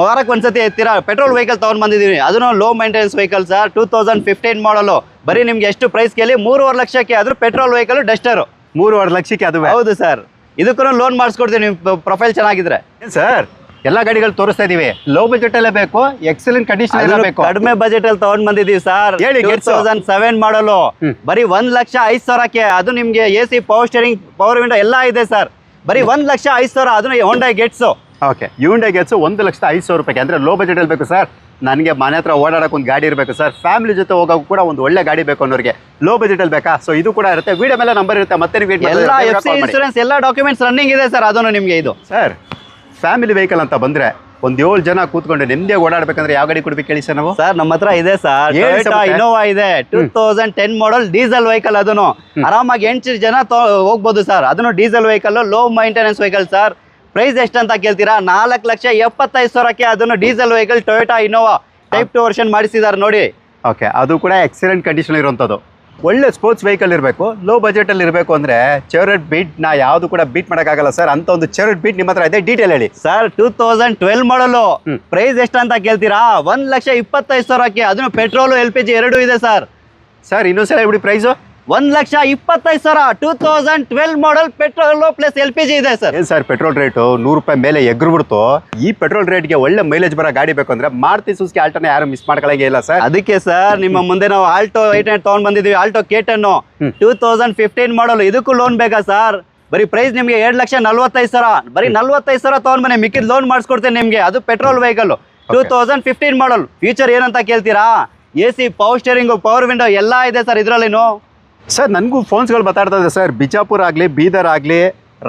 ವಾರಕ್ಕೆ ಒಂದ್ಸತಿ ಎತ್ತೀರಾ. ಪೆಟ್ರೋಲ್ ವೆಹಿಕಲ್ ತಗೊಂಡ್ ಬಂದಿದೀವಿ, ಅದನ್ನು ಲೋ ಮೈಂಟೆನೆನ್ಸ್ ವೆಹಿಕಲ್ ಸರ್. 2015 ಮಾಡಲು. ಬರೀ ನಿಮ್ಗೆ ಎಷ್ಟು ಪ್ರೈಸ್ ಕೇಳಿ? 3.5 ಲಕ್ಷಕ್ಕೆ. ಆದ್ರೂ ಪೆಟ್ರೋಲ್ ವೆಹಿಕಲ್, ಡಸ್ಟರ್ 3.5 ಲಕ್ಷಕ್ಕೆ ಅದು. ಹೌದು ಸರ್, ಇದಕ್ಕೂ ಲೋನ್ ಮಾಡಿಸ್ಕೊಡ್ತೀವಿ ನಿಮ್ ಪ್ರೊಫೈಲ್ ಚೆನ್ನಾಗಿದ್ರೆ. ಸರ್ ಎಲ್ಲಾ ಗಾಡಿಗಳು ತೋರಿಸ್ತಾ ಇದೀವಿ. ಲೋ ಬಜೆಟ್ ಅಲ್ಲೇ ಬೇಕು, ಎಕ್ಸಲೆಂಟ್ ಕಂಡೀಷನ್ ಬೇಕು. ಕಡಿಮೆ ಬಜೆಟ್ ಅಲ್ಲಿ ತಗೊಂಡ್ ಬಂದಿದೀವಿ ಸರ್. 2007 ಮಾಡಲು, ಬರೀ 1,05,000ಕ್ಕೆ. ಅದು ನಿಮ್ಗೆ AC, power steering, power window ಎಲ್ಲ ಇದೆ ಸರ್. ಬರೀ 1,05,000. ಅದನ್ನು Hyundai Getz. Okay, Hyundai Getz 1,05,000 ರೂಪಾಯಿಗೆ. ಅಂದ್ರೆ ಲೋ ಬಜೆಟ್ ಅಲ್ಲಿ ಬೇಕು ಸರ್. ನನಗೆ ಮನೆ ಹತ್ರ ಓಡಾಡಕ್ಕೆ ಒಂದು ಗಾಡಿ ಇರಬೇಕು ಸರ್. ಫ್ಯಾಮಿಲಿ ಜೊತೆ ಹೋಗೋಕೆ ಕೂಡ ಒಂದು ಒಳ್ಳೆ ಗಾಡಿ ಬೇಕು ಅನ್ನೋರಿಗೆ ಲೋ ಬಜೆಟ್ ಅಲ್ಲಿ ಬೇಕಾ? ಸೊ ಇದು ಕೂಡ ಇರುತ್ತೆ. ವಿಡಿಯೋ ಮೇಲೆ ನಂಬರ್ ಇರುತ್ತೆ. ಮತ್ತೆ ನೀವು ಎಲ್ಲ FC ಇನ್ಶೂರೆನ್ಸ್ ಎಲ್ಲ ಡಾಕ್ಯುಮೆಂಟ್ಸ್ ರನ್ನಿಂಗ್ ಇದೆ ಸರ್. ಅದನ್ನು ನಿಮಗೆ ಇದು ಸರ್ ಫ್ಯಾಮಿಲಿ ವೆಹಿಕಲ್ ಅಂತ ಬಂದ್ರೆ ಒಂದು 7 ಜನ ಕೂತ್ಕೊಂಡು ನೆಮ್ಮದಿಯಾಗಿ ಓಡಾಡಬೇಕಂದ್ರೆ ಯಾವ ಗಾಡಿ ಕೊಡ್ಬೇಕು ಹೇಳಿ ಸರ್ ನಾವು? ಸರ್ ನಮ್ಮ ಹತ್ರ ಇದೆ ಸರ್, ಇನೋವಾ ಇದೆ. 2010 ಮಾಡಲ್ ಡೀಸೆಲ್ ವೆಹಿಕಲ್. ಅದನ್ನು ಆರಾಮಾಗಿ 8 ಜನ ಹೋಗ್ಬೋದು ಸರ್. ಅದನ್ನು diesel vehicle, low maintenance vehicle sir. Price ಎಷ್ಟಂತ ಕೇಳ್ತೀರಾ? 4,75,000ಕ್ಕೆ. ಅದನ್ನು diesel vehicle, Toyota Innova type 2 version ಮಾಡಿಸಿದ್ದಾರೆ ನೋಡಿ. ಓಕೆ, ಅದು ಕೂಡ ಎಕ್ಸಲೆಂಟ್ ಕಂಡೀಷನ್ ಇರುವಂಥದ್ದು. ಒಳ್ಳೆ ಸ್ಪೋರ್ಟ್ಸ್ ವೆಹಿಕಲ್ ಇರಬೇಕು, ಲೋ ಬಜೆಟಲ್ಲಿ ಇರಬೇಕು ಅಂದರೆ ಚೆವ್ರೋಲೆಟ್ ಬೀಟ್ ನಾ ಯಾವುದು ಕೂಡ ಬೀಟ್ ಮಾಡೋಕ್ಕಾಗಲ್ಲ ಸರ್. ಅಂತ ಒಂದು ಚೆವ್ರೋಲೆಟ್ ಬೀಟ್ ನಿಮ್ಮ ಹತ್ರ ಇದೆ, ಡೀಟೇಲ್ ಹೇಳಿ ಸರ್. 2012 ಮಾಡಲು. ಪ್ರೈಸ್ ಎಷ್ಟಂತ ಕೇಳ್ತೀರಾ? 1,25,000ಕ್ಕೆ. ಅದನ್ನು ಪೆಟ್ರೋಲು, LPG 2 ಇದೆ ಸರ್. ಸರ್ ಇನ್ನೊಂದ್ಸಲ ಹೇಳ್ಬಿಡಿ ಪ್ರೈಸು. 1,25,000. 2012 ಮಾಡಲ್, ಪೆಟ್ರೋಲ್ ಪ್ಲಸ್ LPG ಇದೆ ಸರ್. ಏನು ಸರ್ ಪೆಟ್ರೋಲ್ ರೇಟು 100 ರೂಪಾಯಿ ಮೇಲೆ ಎಗ್ರುಬಿಡ್ತು. ಈ ಪೆಟ್ರೋಲ್ ರೇಟ್ಗೆ ಒಳ್ಳೆ ಮೈಲೇಜ್ ಬರೋ ಗಾಡಿ ಬೇಕು ಅಂದ್ರೆ ಮಾರುತಿ ಸುಜುಕಿ ಆಲ್ಟೋನ ಯಾರು ಮಿಸ್ ಮಾಡ್ಕೊಳ್ಳಂಗೆ ಇಲ್ಲ ಸರ್. ಅದಕ್ಕೆ ಸರ್ ನಿಮ್ಮ ಮುಂದೆ ನಾವು ಆಲ್ಟೋ 800 ತಗೊಂಡ್ ಬಂದಿದ್ದೀವಿ. ಆಲ್ಟೋ K10 2015 ಮಾಡಲ್. ಇದಕ್ಕೂ ಲೋನ್ ಬೇಕಾ ಸರ್? ಬರೀ ಪ್ರೈಸ್ ನಿಮಗೆ 2,45,000. ಬರೀ 45,000 ತಗೊಂಡ್ ಬನ್ನಿ, ಮಿಕ್ಕಿದ ಲೋನ್ ಮಾಡಿಸ್ಕೊಡ್ತೇನೆ ನಿಮಗೆ. ಅದು ಪೆಟ್ರೋಲ್ ವೆಹಿಕಲ್, 2015 ಮಾಡಲ್. ಫ್ಯೂಚರ್ ಏನಂತ ಕೇಳ್ತೀರಾ? AC, power steering, power window ಎಲ್ಲ ಇದೆ ಸರ್ ಇದರಲ್ಲಿನು. ಸರ್ ನನಗೂ ಫೋನ್ಸ್ಗಳು ಮಾತಾಡ್ತಾ ಇದೆ ಸರ್. ಬಿಜಾಪುರ ಆಗಲಿ, ಬೀದರ್ ಆಗಲಿ,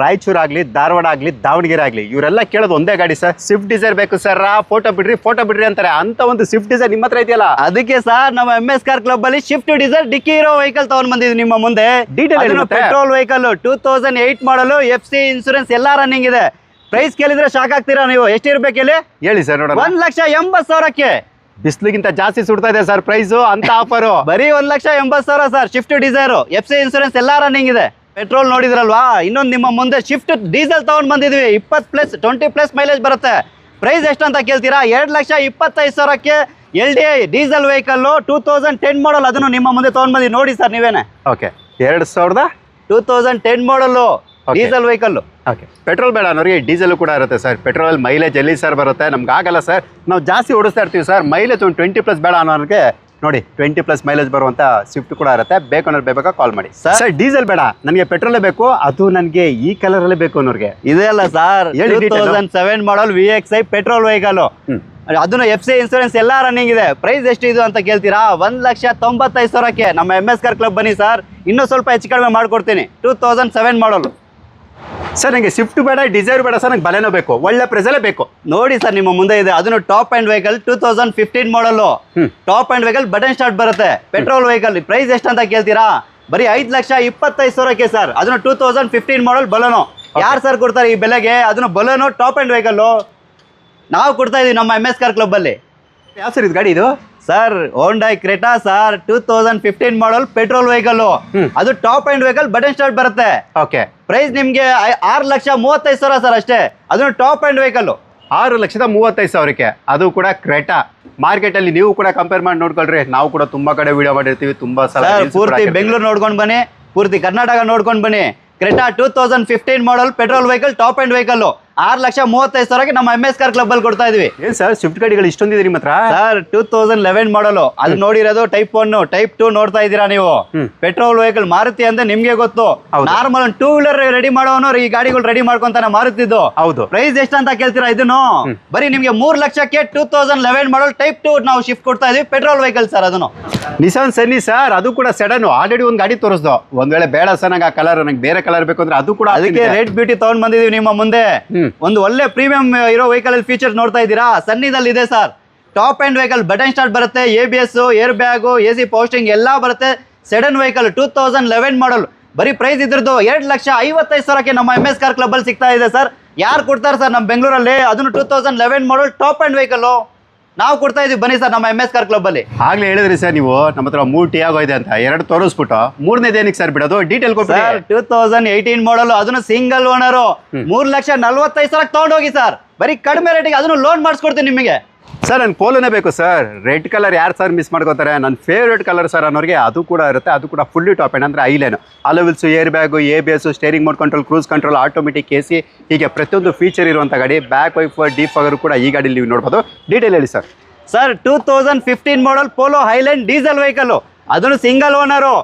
ರಾಯಚೂರು ಆಗಲಿ, ಧಾರವಾಡ ಆಗಲಿ, ದಾವಣಗೆರೆ ಆಗಲಿ, ಇವರೆಲ್ಲ ಕೇಳೋದು ಒಂದೇ ಗಾಡಿ ಸರ್. ಸ್ವಿಫ್ಟ್ ಡಿಸೈರ್ ಬೇಕು ಸರ್. ಫೋಟೋ ಬಿಡ್ರಿ ಅಂತಾರೆ. ಅಂತ ಒಂದು ಸ್ವಿಫ್ಟ್ ಡಿಸೈರ್ ನಿಮ್ಮ ಹತ್ರ ಇದೆಯಲ್ಲ. ಅದಕ್ಕೆ ಸರ್ ನಮ್ಮ MS ಕಾರ್ ಕ್ಲಬ್ ಅಲ್ಲಿ ಶಿಫ್ಟ್ ಡಿಸೈರ್ ಡಿಕ್ಕಿ ಇರೋ ವೆಹಿಕಲ್ ತಗೊಂಡ್ ಬಂದಿದ್ವಿ ನಿಮ್ಮ ಮುಂದೆ. ಡೀಟೇಲ್ ಪೆಟ್ರೋಲ್ ವೆಹಿಕಲ್, 2008 ಮಾಡಲು, FC ಇನ್ಸೂರೆನ್ಸ್ ಎಲ್ಲ ರನ್ನಿಂಗ್ ಇದೆ. ಪ್ರೈಸ್ ಕೇಳಿದ್ರೆ ಶಾಕ್ ಆಗ್ತೀರಾ ನೀವು. ಎಷ್ಟಿರ್ಬೇಕು ಹೇಳಿ ಸರ್ ನೋಡೋಣ. 1,80,000ಕ್ಕೆ. ಬಿಸ್ಲಿಗಿಂತ ಜಾಸ್ತಿ ಸುಡ್ತಾ ಇದೆ ಸರ್ ಪ್ರೈಸು. ಅಂತ ಆಫರು ಬರೀ 1,80,000 sir. Swift Dzire, FC insurance ಎಲ್ಲ ರನ್ನಿಂಗ್ ಇದೆ. ಪೆಟ್ರೋಲ್ ನೋಡಿದ್ರಲ್ವಾ, ಇನ್ನೊಂದು ನಿಮ್ಮ ಮುಂದೆ ಶಿಫ್ಟ್ ಡೀಸೆಲ್ ತಗೊಂಡ್ ಬಂದಿದ್ವಿ. 20+ ಮೈಲೇಜ್ ಬರುತ್ತೆ. ಪ್ರೈಸ್ ಎಷ್ಟಂತ ಕೇಳ್ತೀರಾ? 2,25,000ಕ್ಕೆ. LDI diesel vehicle, 2010 model. ಅದನ್ನು ನಿಮ್ಮ ಮುಂದೆ ತಗೊಂಡ್ ಬಂದಿವಿ ನೋಡಿ ಸರ್ ನೀವೇನೆ. Okay, 2010 model diesel vehicle. Okay, petrol ಬೇಡ ಅನ್ನೋರಿಗೆ ಡೀಸೆಲ್ ಕೂಡ ಇರುತ್ತೆ ಸರ್. ಪೆಟ್ರೋಲ್ ಮೈಲೇಜ್ ಎಲ್ಲಿ ಸರ್ ಬರುತ್ತೆ? ನಮ್ಗೆ ಆಗಲ್ಲ ಸರ್. ನಾವು ಜಾಸ್ತಿ ಓಡಿಸ್ತಾ ಇರ್ತೀವಿ ಸರ್. ಮೈಲೇಜ್ ಒಂದು 20+ ಬೇಡ ಅನ್ನೋರಿಗೆ ನೋಡಿ 20+ ಮೈಲೇಜ್ ಬರುವಂತ ಸ್ವಿಫ್ಟ್ ಕೂಡ ಇರುತ್ತೆ. ಬೇಕು ಅನ್ನೋರು ಬೇಕಾ ಕಾಲ್ ಮಾಡಿ ಸರ್. ಡೀಸೆಲ್ ಬೇಡ, ನನಗೆ ಪೆಟ್ರೋಲೇ ಬೇಕು, ಅದು ನನಗೆ ಈ ಕಲರ್ ಅಲ್ಲೇ ಬೇಕು ಅನ್ನೋರಿಗೆ ಇದೆ ಅಲ್ಲ ಸರ್. 2007 ಮಾಡಲ್ VXI ಪೆಟ್ರೋಲ್ ವೆಹಿಕಲ್. ಅದನ್ನು FC ಇನ್ಸೂರೆನ್ಸ್ ಎಲ್ಲ ರನ್ನಿಂಗ್ ಇದೆ. ಪ್ರೈಸ್ ಎಷ್ಟು ಇದು ಅಂತ ಕೇಳ್ತೀರಾ? 1,95,000ಕ್ಕೆ. ನಮ್ಮ MS ಕಾರ್ ಕ್ಲಬ್ ಬನ್ನಿ ಸರ್, ಇನ್ನೂ ಸ್ವಲ್ಪ ಹೆಚ್ಚು ಕಡಿಮೆ ಮಾಡ್ಕೊಡ್ತೀನಿ. 2007 ಮಾಡಲ್ ಸರ್. ನನಗೆ ಸ್ವಿಫ್ಟ್ ಬೇಡ, ಡಿಸೈರ್ ಬೇಡ ಸರ್. ನಂಗೆ ಬಲೆನೋ ಬೇಕು, ಒಳ್ಳೆ ಪ್ರೈಸಲ್ಲೇ ಬೇಕು. ನೋಡಿ ಸರ್ ನಿಮ್ಮ ಮುಂದೆ ಇದೆ. ಅದನ್ನು top end vehicle, 2015 model. Top end vehicle, button start ಬರುತ್ತೆ. Petrol vehicle. ಪ್ರೈಸ್ ಎಷ್ಟಂತ ಕೇಳ್ತೀರಾ? ಬರೀ 5,25,000ಕ್ಕೆ ಸರ್. ಅದನ್ನು 2015 ಮಾಡಲ್ ಬಲನೋ. ಯಾರು ಸರ್ ಕೊಡ್ತಾರೆ ಈ ಬೆಲೆಗೆ? ಅದನ್ನು ಬಲನೋ ಟಾಪ್ ಅಂಡ್ ವೆಹಿಕಲ್ ನಾವು ಕೊಡ್ತಾ ಇದೀವಿ ನಮ್ಮ MS ಕಾರ್ ಕ್ಲಬ್ ಅಲ್ಲಿ. ಯಾವ ಸರ್ ಇದು ಗಾಡಿ? ಇದು sir Hyundai Creta sir, 2015 model, petrol vehicle. ಅದು top end vehicle, button start ಬರುತ್ತೆ. ಓಕೆ, ಪ್ರೈಸ್ ನಿಮ್ಗೆ 6,35,000 ಸರ್ ಅಷ್ಟೇ. ಅದನ್ನು ಟಾಪ್ ಅಂಡ್ ವೆಹಿಕಲ್. 6,35,000ಕ್ಕೆ. ಅದು ಕೂಡ ಕ್ರೆಟಾ. ಮಾರ್ಕೆಟ್ ಅಲ್ಲಿ ನೀವು ಕೂಡ ಕಂಪೇರ್ ಮಾಡಿ ನೋಡ್ಕೊಳ್ರಿ. ನಾವು ಕೂಡ ತುಂಬಾ ಕಡೆ ವಿಡಿಯೋ ಮಾಡಿರ್ತೀವಿ, ತುಂಬಾ ಸಲ. ಪೂರ್ತಿ ಬೆಂಗಳೂರು ನೋಡ್ಕೊಂಡು ಬನ್ನಿ, ಪೂರ್ತಿ ಕರ್ನಾಟಕ ನೋಡ್ಕೊಂಡು ಬನ್ನಿ. Creta 2015 model, petrol vehicle, top end vehicle. 6,35,000ಕ್ಕೆ ನಮ್ಮ MS ಕಾರ್ ಕ್ಲಬ್ ಅಲ್ಲಿ ಕೊಡ್ತಾ ಇದೀವಿ. ಏನ್ ಸರ್ ಸ್ವಿಫ್ಟ್ ಗಾಡಿಗಳು ಇಷ್ಟೊಂದಿದೆ ನಿಮ್ಮ ಹತ್ರ? ಸರ್ 2011 ಮಾಡಲು ಅದು ನೋಡಿರೋದು ಟೈಪ್ 1, ಟೈಪ್ 2 ನೋಡ್ತಾ ಇದ್ದೀರಾ ನೀವು. ಪೆಟ್ರೋಲ್ ವೆಹಿಕಲ್ ಮಾರುತಿ ಅಂದ್ರೆ ನಿಮ್ಗೆ ಗೊತ್ತು. ನಾರ್ಮಲ್ 2 ವೀಲರ್ ರೆಡಿ ಮಾಡೋನು ಈ ಗಾಡಿಗಳು ರೆಡಿ ಮಾಡ್ಕೊಂತಾನೆ ಮಾರುತಿದ್ದು. ಹೌದು. ಪ್ರೈಸ್ ಎಷ್ಟಂತ ಕೇಳ್ತೀರಾ ಇದನ್ನು? ಬರೀ ನಿಮ್ಗೆ 3 ಲಕ್ಷಕ್ಕೆ 2011 ಮಾಡಲ್ ಟೈಪ್ 2 ನಾವು ಶಿಫ್ಟ್ ಕೊಡ್ತಾ ಇದೀವಿ. ಪೆಟ್ರೋಲ್ ವೆಹಿಕಲ್ ಸರ್ ಅದನ್ನು. ನಿಸಾನ್ ಸನ್ನಿ ಸರ್, ಅದು ಕೂಡ ಸಡನ್ ಆಲ್ರೆಡಿ ಒಂದು ಗಾಡಿ ತೋರಿಸ್ದು. ಒಂದ್ ವೇಳೆ ಬೇಡ ಸರ್ ನಂಗೆ ಆ ಕಲರ್, ನಂಗೆ ಬೇರೆ ಕಲರ್ ಬೇಕು ಅಂದ್ರೆ ಅದು ಕೂಡ ಅದಕ್ಕೆ ರೆಡ್ ಬ್ಯೂಟಿ ತಗೊಂಡ್ ಬಂದಿದೀವಿ ನಿಮ್ಮ ಮುಂದೆ. ಒಂದು ಒಳ್ಳೆ ಪ್ರೀಮಿಯಂ ಇರೋ ವೆಹಿಕಲ್ ಅಲ್ಲಿ ಫೀಚರ್ಸ್ ನೋಡ್ತಾ ಇದ್ದೀರಾ. ಸನ್ನಿದಲ್ಲಿ ಇದೆ sir. Top end vehicle, button start ಬರುತ್ತೆ, ABS, air bag, AC posting ಎಲ್ಲ ಬರುತ್ತೆ. ಸೆಡನ್ ವೆಹಿಕಲ್ 2011 ಮಾಡಲ್. ಬರೀ ಪ್ರೈಸ್ ಇದ್ರದ್ದು 2,55,000ಕ್ಕೆ ನಮ್ಮ MS ಕಾರ್ ಕ್ಲಬ್ ಅಲ್ಲಿ ಸಿಗ್ತಾ ಇದೆ ಸರ್. ಯಾರು ಕೊಡ್ತಾರೆ ಸರ್ ನಮ್ಮ ಬೆಂಗಳೂರಲ್ಲಿ? ಅದನ್ನು 2011 ಮಾಡಲ್ ಟಾಪ್ ಎಂಡ್ ವೆಹಿಕಲ್ ನಾವು ಕೊಡ್ತಾ ಇದೀವಿ. ಬನ್ನಿ ಸರ್ ನಮ್ಮ MS ಕಾರ್ ಕ್ಲಬ್ ಅಲ್ಲಿ. ಆಗ್ಲೇ ಹೇಳಿದ್ರಿ ಸರ್ ನೀವು ನಮ್ಮ ಹತ್ರ 3 ಟಿಯಾಗೋ ಇದೆ ಅಂತ, 2 ತೋರಿಸ್ಬಿಟ್ಟು 3ನೇದು ಏನಕ್ಕೆ ಸರ್ ಬಿಡೋದು? ಡೀಟೇಲ್ ಕೊಟ್ಟು ಸರ್. 2018 ಮಾಡಲ್, ಅದನ್ನು ಸಿಂಗಲ್ ಓನರ್, 3,45,000ಕ್ಕೆ ತಗೊಂಡೋಗಿ ಸರ್. ಬರೀ ಕಡಿಮೆ ರೇಟಿಗೆ ಅದನ್ನು ಲೋನ್ ಮಾಡಿಸ್ಕೊಡ್ತೀನಿ ನಿಮಗೆ. ಸರ್ ನನ್ ಪೋಲೋನೇ ಬೇಕು ಸರ್. ರೆಡ್ ಕಲರ್ ಯಾರು ಸರ್ ಮಿಸ್ ಮಾಡ್ಕೋತಾರೆ? ನನ್ನ ಫೇವ್ರೇಟ್ ಕಲರ್ ಸರ್ ಅನ್ನೋರಿಗೆ ಅದು ಕೂಡ ಇರುತ್ತೆ. ಅದು ಕೂಡ ಫುಲ್ಲಿ ಟಾಪ್ ಎಂಡ್ ಅಂದ್ರೆ ಐಲೇನು, alloy wheels, air bag, ABS, steering mode control, cruise control, automatic AC, ಹೀಗೆ ಪ್ರತಿಯೊಂದು ಫೀಚರ್ ಇರುವಂಥ ಗಾಡಿ. ಬ್ಯಾಕ್ ವೈಫರ್, ಡೀಪ್ ಫಗರ್ ಕೂಡ ಈ ಗಾಡಿಯಲ್ಲಿ ನೀವು ನೋಡ್ಬೋದು. ಡೀಟೇಲ್ ಹೇಳಿ ಸರ್. ಸರ್ 2015 ಮಾಡಲ್ ಪೋಲೋ ಹೈಲ್ಯಾಂಡ್ ಡೀಸೆಲ್ ವೆಹಿಕಲ್, ಅದನ್ನು ಸಿಂಗಲ್ ಓನರು.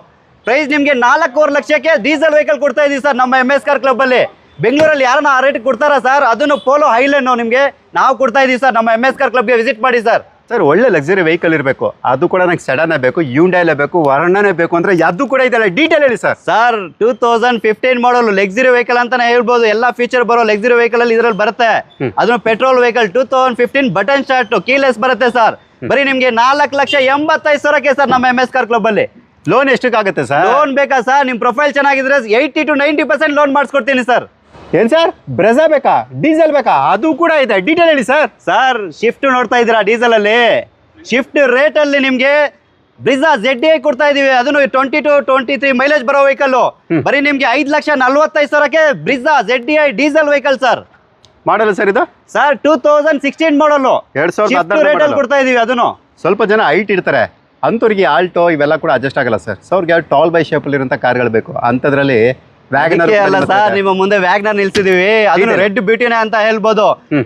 ಪ್ರೈಸ್ ನಿಮಗೆ 4.5 ಲಕ್ಷಕ್ಕೆ ಡೀಸೆಲ್ ವೆಹಿಕಲ್ ಕೊಡ್ತಾ ಇದೀವಿ ಸರ್ ನಮ್ಮ MS ಕಾರ್ ಕ್ಲಬ್ ಅಲ್ಲಿ. ಬೆಂಗಳೂರಲ್ಲಿ ಯಾರನ್ನ ಆ ರೇಟ್ ಕೊಡ್ತಾರಾ ಸರ್? ಅದನ್ನು ಪೋಲೋ ಹೈಲ್ಯಾಂಡ್ ನಿಮಗೆ ನಾವು ಕೊಡ್ತಾ ಇದೀವಿ ಸರ್. ನಮ್ಮ MS ಕಾರ್ ಕ್ಲಬ್ಗೆ ವಿಸಿಟ್ ಮಾಡಿ ಸರ್. ಸರ್ ಒಳ್ಳೆ ಲಕ್ಸುರಿ ವೆಹಿಕಲ್ ಇರಬೇಕು. ಅದು ಕೂಡ ನಂಗೆ ಸಡನ್ ಬೇಕು, ಯೂಂಡೈಲೇ ಬೇಕು, ವರ್ಣನೇ ಬೇಕು ಅಂದ್ರೆ ಅದು ಕೂಡ ಇದೆಲ್ಲ. ಡೀಟೇಲ್ ಹೇಳಿ ಸರ್. ಸರ್ 2015 ಮಾಡಲ್ ಲಕ್ಸುರಿ ವೆಹಿಕಲ್ ಅಂತಾನೆ ಹೇಳ್ಬೋದು. ಎಲ್ಲ ಫೀಚರ್ ಬರೋ ಲಕ್ಸುರಿ ವೆಹಿಕಲ್ ಅಲ್ಲಿ ಇದ್ರಲ್ಲಿ ಬರುತ್ತೆ. ಅದನ್ನು petrol vehicle 2015 button start, keyless ಬರುತ್ತೆ ಸರ್. ಬರೀ ನಿಮ್ಗೆ 4,85,000ಕ್ಕೆ ಸರ್ ನಮ್ಮ MS ಕಾರ್ ಕ್ಲಬ್ ಅಲ್ಲಿ. ಲೋನ್ ಎಷ್ಟಕ್ಕಾಗುತ್ತೆ ಸರ್? ಲೋನ್ ಬೇಕಾ ಸರ್? ನಿಮ್ ಪ್ರೊಫೈಲ್ ಚೆನ್ನಾಗಿದ್ರೆ 80 to 90% ಲೋನ್ ಮಾಡಿಸ್ಕೊಡ್ತೀನಿ ಸರ್. ಏನ್ ಸರ್ ಬ್ರೆಜಾ ಬೇಕಾ, ಡೀಸೆಲ್ ಬೇಕಾ? ಅದು ಕೂಡ ಇದೆ. ಡೀಟೇಲ್ ಹೇಳಿ ಸರ್. ಸರ್ ಶಿಫ್ಟ್ ನೋಡ್ತಾ ಇದ್ದೀರಾ ಡೀಸೆಲ್ ಅಲ್ಲಿ? ಶಿಫ್ಟ್ ರೇಟ್ ಅಲ್ಲಿ ನಿಮ್ಗೆ ಬ್ರಿಜಾ ZDI ಕೊಡ್ತಾ ಇದೀವಿ. ಅದನ್ನು 20 to 23 ಮೈಲೇಜ್ ಬರೋ ವೆಹಿಕಲ್. ಬರೀ ನಿಮ್ಗೆ 5,45,000ಕ್ಕೆ Brezza ZDI diesel vehicle sir. Model sir ಇದು? ಸರ್ 2016 ಮಾಡಲು 2014 ರೇಟ್ ಅಲ್ಲಿ ಕೊಡ್ತಾ ಇದೀವಿ. ಅದನ್ನು ಸ್ವಲ್ಪ ಜನ ಹೈಟ್ ಇರ್ತಾರೆ, ಅಂಥವ್ರಿಗೆ ಆಲ್ಟೋ ಇವೆಲ್ಲ ಕೂಡ ಅಡ್ಜಸ್ಟ್ ಆಗಲ್ಲ ಸರ್. ಸೊ ಅವ್ರಿಗೆ ಟಾಲ್ ಬೈ ಶೇಪ್ ಅಲ್ಲಿ ಇರುವಂತ ಕಾರ್ಗಳು ಬೇಕು. ಅಂಥದ್ರಲ್ಲಿ ವ್ಯಾಗನರ್ ಅಲ್ಲ ಸರ್, ನಿಮ್ಮ ಮುಂದೆ ವ್ಯಾಗನರ್ ನಿಲ್ಸಿದೀವಿ. ಅದನ್ನು ರೆಡ್ ಬ್ಯೂಟಿನೇ ಅಂತ ಹೇಳ್ಬೋದು.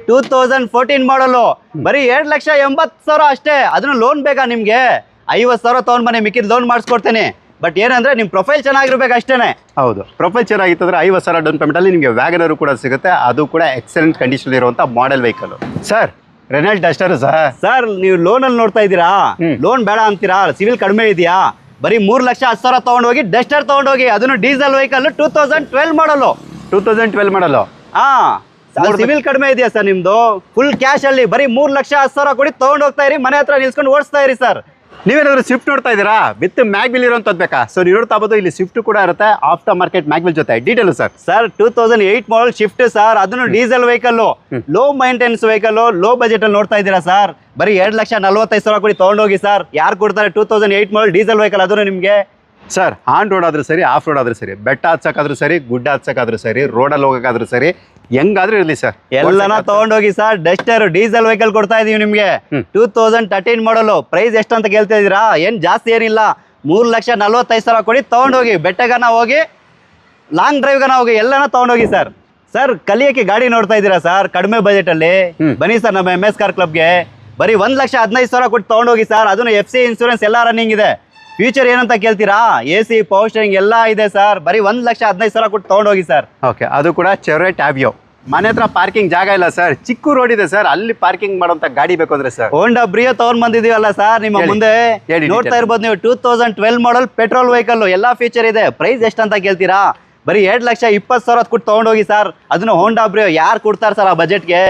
2014 ಮಾಡಲು, ಬರೀ 2,80,000 ಅಷ್ಟೇ. ಅದನ್ನು ಲೋನ್ ಬೇಕಾ ನಿಮ್ಗೆ? 50,000 ತಗೊಂಡ್ ಬನ್ನಿ, ಮಿಕ್ಕಿದ್ ಲೋನ್ ಮಾಡಿಸ್ಕೊಡ್ತೀನಿ. ಬಟ್ ಏನಂದ್ರೆ ನಿಮ್ ಪ್ರೊಫೈಲ್ ಚೆನ್ನಾಗಿರ್ಬೇಕು ಅಷ್ಟೇನೆ. ಹೌದು, ಪ್ರೊಫೈಲ್ ಚೆನ್ನಾಗಿತ್ತಂದ್ರೆ 50,000 ಡೌನ್ ಪೇಮೆಂಟ್ ಅಲ್ಲಿ ನಿಮಗೆ ವ್ಯಾಗನರ್ ಕೂಡ ಸಿಗುತ್ತೆ. ಅದು ಕೂಡ ಎಕ್ಸಲೆಂಟ್ ಕಂಡೀಷನ್ ಇರುವಂತ model vehicle sir. Renault Duster sir ನೀವು ಲೋನ್ ಅಲ್ಲಿ ನೋಡ್ತಾ ಇದ್ದೀರಾ? ಲೋನ್ ಬೇಡ ಅಂತೀರಾ? ಸಿವಿಲ್ ಕಡಿಮೆ ಇದೆಯಾ? ಬರೀ 3,10,000 ತಗೊಂಡೋಗಿ ಡಸ್ಟರ್ ತಗೊಂಡೋಗಿ. ಅದನ್ನು ಡೀಸೆಲ್ ವೆಹಿಕಲ್ 2012 ಮಾಡಲು. 2012 ಮಾಡಲು. ಸಿವಿಲ್ ಕಡಿಮೆ ಇದೆಯಾ ಸರ್ ನಿಮ್ದು? ಫುಲ್ ಕ್ಯಾಶ್ ಅಲ್ಲಿ ಬರೀ 3,10,000 ಕೊಡಿ ತಗೊಂಡ್ ಹೋಗ್ತಾ ಇರಿ, ಮನೆ ಹತ್ರ ನಿಲ್ಸ್ಕೊಂಡು ಓಡಿಸ್ತಾ ಇರಿ ಸರ್. ನೀವೇನಾದ್ರೂ ಸ್ವಿಫ್ಟ್ ನೋಡ್ತಾ ಇದ್ದೀರಾ? ವಿತ್ ಮ್ಯಾಗ್ವಿಲ್ ಇರೋಂಥದ್ದು ಬೇಕಾ? ಸೊ ನೀವು ನೋಡ್ತಾ ಬೋದು, ಇಲ್ಲಿ ಸ್ವಿಫ್ಟ್ ಕೂಡ ಇರುತ್ತೆ ಆಫ್ಟರ್ ಮಾರ್ಕೆಟ್ ಮ್ಯಾಗ್ವಿಲ್ ಜೊತೆ. Detail sir. ಸರ್ 2008 ಮಾಡಲ್ ಶಿಫ್ಟ್ ಸರ್. ಅದನ್ನು diesel vehicle, low maintenance vehicle, low budget ಅಲ್ಲಿ ನೋಡ್ತಾ ಇದ್ದೀರಾ ಸರ್. ಬರೀ 2,45,000 ಕೊಡಿ ತಗೊಂಡೋಗಿ ಸರ್. ಯಾರು ಕೊಡ್ತಾರೆ 2008 ಮಾಡಲ್ ಡೀಸೆಲ್ ವೆಹಿಕಲ್? ಅದನ್ನು ನಿಮ್ಗೆ ಸರ್ ಆನ್ ರೋಡ್ ಆದ್ರೂ ಸರಿ, ಆಫ್ ರೋಡ್ ಆದ್ರೂ ಸರಿ, ಬೆಟ್ಟ ಹಚ್ಚಕ್ಕಾದ್ರೂ ಸರಿ, ಗುಡ್ಡ ಹಚ್ಚಕ್ಕಾದ್ರೂ ಸರಿ, ರೋಡಲ್ಲಿ ಹೋಗಕ್ಕಾದ್ರೂ ಸರಿ, ಹೆಂಗಾದ್ರೂ ಇರಲಿ ಸರ್, ಎಲ್ಲನ ತಗೊಂಡೋಗಿ ಸರ್. ಡಸ್ಟರ್ ಡೀಸೆಲ್ ವೆಹಿಕಲ್ ಕೊಡ್ತಾ ಇದೀವಿ ನಿಮ್ಗೆ. 2013 ಮಾಡಲು. ಪ್ರೈಸ್ ಎಷ್ಟು ಅಂತ ಕೇಳ್ತಾ ಇದೀರಾ? ಏನ್ ಜಾಸ್ತಿ ಏನಿಲ್ಲ, 3,45,000 ಕೊಡಿ ತಗೊಂಡೋಗಿ. ಬೆಟ್ಟಗನ ಹೋಗಿ, ಲಾಂಗ್ ಡ್ರೈವ್ಗನ ಹೋಗಿ, ಎಲ್ಲನ ತಗೊಂಡೋಗಿ ಸರ್. ಸರ್ ಕಲಿಯಕ್ಕೆ ಗಾಡಿ ನೋಡ್ತಾ ಇದ್ದೀರಾ ಸರ್? ಕಡಿಮೆ ಬಜೆಟ್ ಅಲ್ಲಿ ಬನ್ನಿ ಸರ್ ನಮ್ಮ MS ಕಾರ್ ಕ್ಲಬ್ಗೆ. ಬರೀ 1,15,000 ಕೊಟ್ಟು ತಗೊಂಡೋಗಿ ಸರ್. ಅದನ್ನು FC ಇನ್ಸೂರೆನ್ಸ್ ಎಲ್ಲ ರನ್ನಿಂಗ್ ಇದೆ. ಫ್ಯೂಚರ್ ಏನಂತ ಕೇಳ್ತೀರಾ? AC ಪವರ್ ಸ್ಟೇರಿಂಗ್ ಎಲ್ಲ ಇದೆ ಸರ್. ಬರೀ 1,15,000 ಕೊಟ್ಟು ತಗೊಂಡೋಗಿ ಸರ್. ಓಕೆ, ಅದು ಕೂಡ ಚೆವ್ರೋಲೆಟ್ ಟ್ಯಾಬಿಯೋ. ಮನೆ ಹತ್ರ ಪಾರ್ಕಿಂಗ್ ಜಾಗ ಇಲ್ಲ ಸರ್, ಚಿಕ್ಕ ರೋಡ್ ಇದೆ ಸರ್, ಅಲ್ಲಿ ಪಾರ್ಕಿಂಗ್ ಮಾಡುವಂತ ಗಾಡಿ ಬೇಕು ಅಂದ್ರೆ ಸರ್ ಹೋಂಡಾ ಬ್ರಿಯೋ ತಗೊಂಡ್ ಬಂದಿದೀವಲ್ಲ ಸರ್ ನಿಮ್ಮ ಮುಂದೆ. ನೋಡ್ತಾ ಇರ್ಬೋದು ನೀವು. 2012 ಮಾಡಲ್ ಪೆಟ್ರೋಲ್ ವೆಹಿಕಲ್, ಎಲ್ಲಾ ಫೀಚರ್ ಇದೆ. ಪ್ರೈಸ್ ಎಷ್ಟಂತ ಕೇಳ್ತೀರಾ? ಬರೀ 2,20,000 ಕೊಟ್ಟು ತಗೊಂಡೋಗಿ ಸರ್. ಅದನ್ನು ಹೋಂಡಾ ಬ್ರಿಯೋ. ಯಾರು ಕೊಡ್ತಾರೆ ಸರ್ ಆ ಬಜೆಟ್ಗೆ?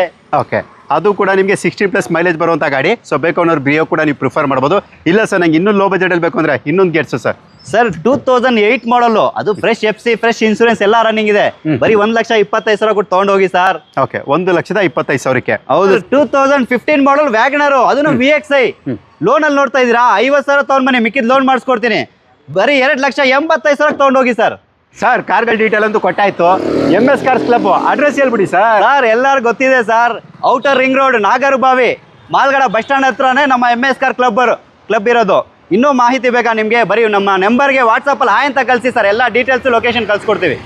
ಓಕೆ, ಅದು ಕೂಡ ನಿಮಗೆ 60+ ಮೈಲೇಜ್ ಬರುವಂಥ ಗಾಡಿ. ಸೊ ಬೇಕು ಅನ್ನೋರು ಬ್ರಿಯೋ ಕೂಡ ನೀವು ಪ್ರಿಫರ್ ಮಾಡ್ಬೋದು. ಇಲ್ಲ ಸರ್ ನಂಗೆ ಇನ್ನೂ ಲೋ ಬಜೆಟಲ್ಲಿ ಬೇಕು ಅಂದರೆ ಇನ್ನೊಂದು ಗೆಟ್ಸು ಸರ್. ಸರ್ 2008 ಮಾಡಲು, ಅದು ಫ್ರೆಶ್ FC, ಫ್ರೆಶ್ ಇನ್ಸೂರೆನ್ಸ್ ಎಲ್ಲ ರನ್ನಿಂಗ್ ಇದೆ. ಬರೀ 1,25,000 ಕೊಟ್ಟು ತಗೊಂಡೋಗಿ ಸರ್. ಓಕೆ, 1,25,000ಕ್ಕೆ. ಹೌದು. 2015 ಮಾಡಲ್ ವ್ಯಾಗನರು, ಅದನ್ನು VXI ಲೋನ್ ಅಲ್ಲಿ ನೋಡ್ತಾ ಇದ್ದೀರಾ? 50,000 ತಗೊಂಡ್ ಬನ್ನಿ, ಮಿಕ್ಕಿದ್ ಲೋನ್ ಮಾಡಿಸ್ಕೊಡ್ತೀನಿ. ಬರೀ 2,80,000 ತಗೊಂಡೋಗಿ ಸರ್. ಸರ್ ಕಾರ್ಗಳ ಡೀಟೇಲ್ ಅಂತೂ ಕೊಟ್ಟಾಯ್ತು. MS ಕಾರ್ಸ್ ಕ್ಲಬ್ ಅಡ್ರೆಸ್ ಹೇಳ್ಬಿಡಿ ಸರ್. ಸರ್ ಎಲ್ಲರೂ ಗೊತ್ತಿದೆ sir. Outer ring road, Nagarbhavi, ಮಾಲ್ಗಡ ಬಸ್ ಸ್ಟ್ಯಾಂಡ್ ಹತ್ರನೇ ನಮ್ಮ MS ಕಾರ್ ಕ್ಲಬ್ ಇರೋದು. ಇನ್ನೂ ಮಾಹಿತಿ ಬೇಕಾ ನಿಮಗೆ? ಬರೀ ನಮ್ಮ ನಂಬರ್ಗೆ ವಾಟ್ಸಪ್ಪಲ್ಲಿ ಹಾಯ್ ಅಂತ ಕಳಿಸಿ ಸರ್. ಎಲ್ಲ ಡೀಟೇಲ್ಸ್ ಲೊಕೇಶನ್ ಕಳ್ಸಿಕೊಡ್ತೀವಿ.